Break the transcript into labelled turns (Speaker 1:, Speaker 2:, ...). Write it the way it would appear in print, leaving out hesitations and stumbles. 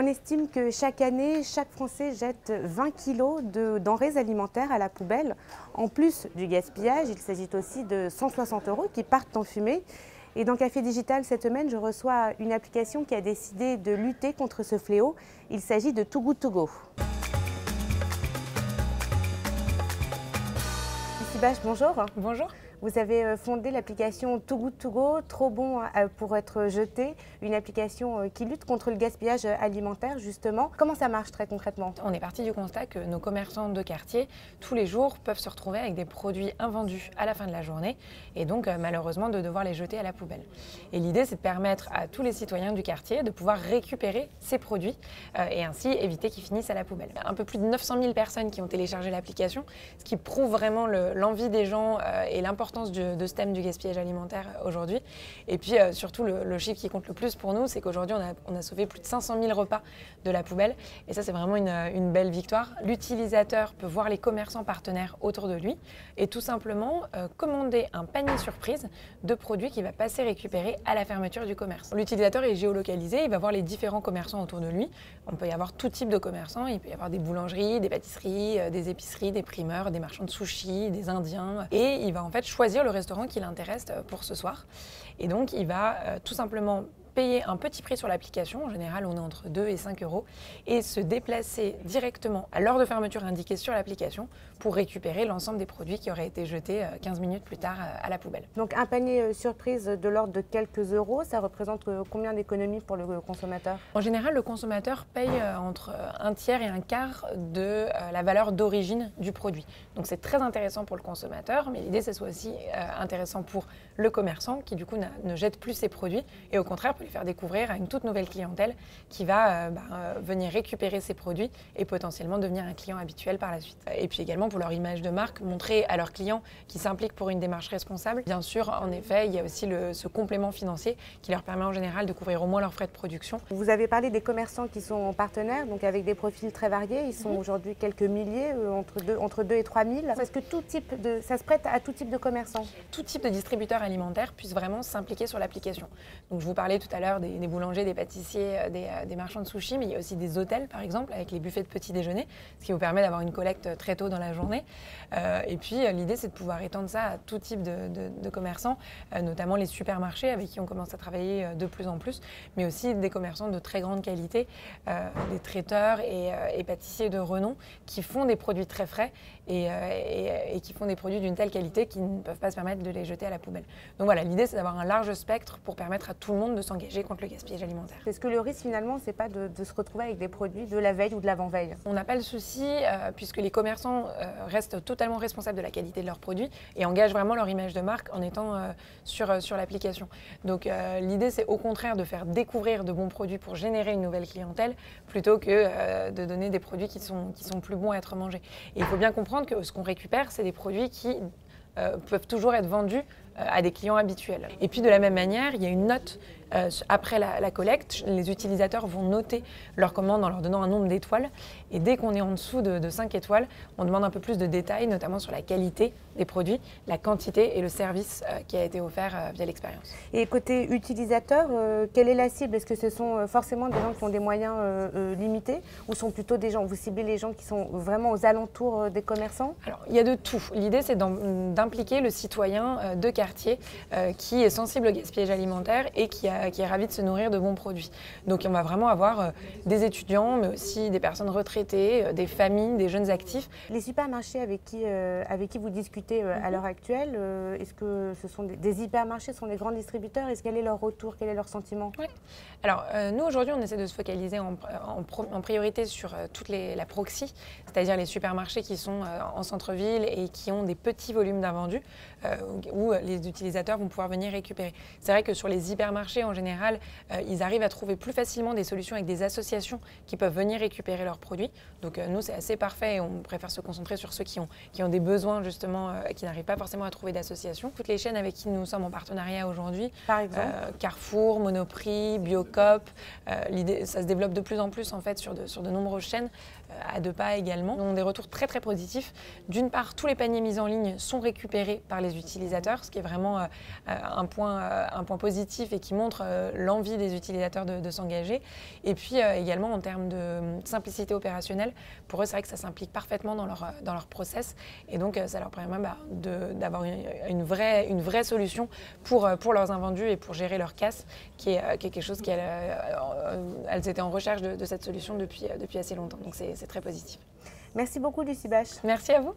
Speaker 1: On estime que chaque année, chaque Français jette 20 kilos de denrées alimentaires à la poubelle. En plus du gaspillage, il s'agit aussi de 160 € qui partent en fumée. Et dans Café Digital, cette semaine, je reçois une application qui a décidé de lutter contre ce fléau. Il s'agit de Too Good To Go. Lucie Bache, bonjour.
Speaker 2: Bonjour.
Speaker 1: Vous avez fondé l'application Too Good To Go, trop bon pour être jeté, une application qui lutte contre le gaspillage alimentaire justement. Comment ça marche très concrètement?
Speaker 2: On est parti du constat que nos commerçants de quartier, tous les jours, peuvent se retrouver avec des produits invendus à la fin de la journée et donc malheureusement de devoir les jeter à la poubelle. Et l'idée, c'est de permettre à tous les citoyens du quartier de pouvoir récupérer ces produits et ainsi éviter qu'ils finissent à la poubelle. Un peu plus de 900 000 personnes qui ont téléchargé l'application, ce qui prouve vraiment l'envie des gens et l'importance de ce thème du gaspillage alimentaire aujourd'hui. Et puis surtout, le chiffre qui compte le plus pour nous, c'est qu'aujourd'hui, on a sauvé plus de 500 000 repas de la poubelle. Et ça, c'est vraiment une belle victoire. L'utilisateur peut voir les commerçants partenaires autour de lui et tout simplement commander un panier surprise de produits qu'il va passer récupérer à la fermeture du commerce. L'utilisateur est géolocalisé, il va voir les différents commerçants autour de lui. On peut y avoir tout type de commerçants. Il peut y avoir des boulangeries, des pâtisseries, des épiceries, des primeurs, des marchands de sushis, des indiens. Et il va en fait choisir le restaurant qui l'intéresse pour ce soir. Et donc, il va tout simplement payer un petit prix sur l'application, en général on est entre 2 et 5 €, et se déplacer directement à l'heure de fermeture indiquée sur l'application pour récupérer l'ensemble des produits qui auraient été jetés 15 minutes plus tard à la poubelle.
Speaker 1: Donc un panier surprise de l'ordre de quelques euros, ça représente combien d'économies pour le consommateur?
Speaker 2: En général, le consommateur paye entre un tiers et un quart de la valeur d'origine du produit. Donc c'est très intéressant pour le consommateur, mais l'idée c'est que ce soit aussi intéressant pour le commerçant qui du coup ne jette plus ses produits et au contraire peut lui faire découvrir à une toute nouvelle clientèle qui va venir récupérer ses produits et potentiellement devenir un client habituel par la suite. Et puis également pour leur image de marque, montrer à leurs clients qui s'impliquent pour une démarche responsable. Bien sûr, en effet, il y a aussi ce complément financier qui leur permet en général de couvrir au moins leurs frais de production.
Speaker 1: Vous avez parlé des commerçants qui sont partenaires, donc avec des profils très variés. Ils sont aujourd'hui quelques milliers, entre 2 et 3 000. Est-ce que ça se prête à tout type de commerçants?
Speaker 2: Tout type de distributeur alimentaire puisse vraiment s'impliquer sur l'application. Donc je vous parlais tout à l'heure des boulangers, des pâtissiers, des marchands de sushis, mais il y a aussi des hôtels par exemple avec les buffets de petit déjeuner, ce qui vous permet d'avoir une collecte très tôt dans la journée. Et puis l'idée c'est de pouvoir étendre ça à tout type de commerçants, notamment les supermarchés avec qui on commence à travailler de plus en plus, mais aussi des commerçants de très grande qualité, des traiteurs et pâtissiers de renom qui font des produits très frais et qui font des produits d'une telle qualité qu'ils ne peuvent pas se permettre de les jeter à la poubelle. Donc voilà, l'idée c'est d'avoir un large spectre pour permettre à tout le monde de s'engager contre le gaspillage alimentaire.
Speaker 1: Est-ce que le risque finalement c'est pas de se retrouver avec des produits de la veille ou de l'avant-veille?
Speaker 2: On n'a pas le souci puisque les commerçants restent totalement responsables de la qualité de leurs produits et engagent vraiment leur image de marque en étant sur l'application. Donc l'idée c'est au contraire de faire découvrir de bons produits pour générer une nouvelle clientèle plutôt que de donner des produits qui sont plus bons à être mangés. Et il faut bien comprendre que ce qu'on récupère c'est des produits qui peuvent toujours être vendus à des clients habituels. Et puis de la même manière, il y a une note après la collecte. Les utilisateurs vont noter leur commande en leur donnant un nombre d'étoiles. Et dès qu'on est en dessous de 5 étoiles, on demande un peu plus de détails, notamment sur la qualité des produits, la quantité et le service qui a été offert via l'expérience.
Speaker 1: Et côté utilisateur, quelle est la cible? Est-ce que ce sont forcément des gens qui ont des moyens limités ou sont plutôt des gens, vous ciblez les gens qui sont vraiment aux alentours des commerçants?
Speaker 2: Alors, il y a de tout. L'idée, c'est d'impliquer le citoyen de quartier qui est sensible au gaspillage alimentaire et qui est ravi de se nourrir de bons produits. Donc on va vraiment avoir des étudiants, mais aussi des personnes retraitées, des familles, des jeunes actifs.
Speaker 1: Les supermarchés avec qui vous discutez à l'heure actuelle, est-ce que ce sont des hypermarchés, ce sont des grands distributeurs? Quel est leur retour, quel est leur sentiment?
Speaker 2: Oui. Alors nous aujourd'hui on essaie de se focaliser en priorité sur la proxy, c'est-à-dire les supermarchés qui sont en centre-ville et qui ont des petits volumes d'invendus où les utilisateurs vont pouvoir venir récupérer. C'est vrai que sur les hypermarchés en général, ils arrivent à trouver plus facilement des solutions avec des associations qui peuvent venir récupérer leurs produits. Donc nous c'est assez parfait et on préfère se concentrer sur ceux qui ont des besoins justement qui n'arrivent pas forcément à trouver d'associations. Toutes les chaînes avec qui nous sommes en partenariat aujourd'hui,
Speaker 1: par exemple
Speaker 2: Carrefour, Monoprix, Biocoop, l'idée ça se développe de plus en plus en fait sur de nombreuses chaînes, à 2 pas également. On a des retours très très positifs. D'une part, tous les paniers mis en ligne sont récupérés par les utilisateurs, ce qui est vraiment un point positif et qui montre montre l'envie des utilisateurs de s'engager. Et puis également en termes de simplicité opérationnelle, pour eux c'est vrai que ça s'implique parfaitement dans leur process et donc ça leur permet d'avoir une vraie solution pour leurs invendus et pour gérer leur casse qui est quelque chose elles étaient en recherche de cette solution depuis assez longtemps. Donc c'est très positif.
Speaker 1: Merci beaucoup Lucie Bache.
Speaker 2: Merci à vous.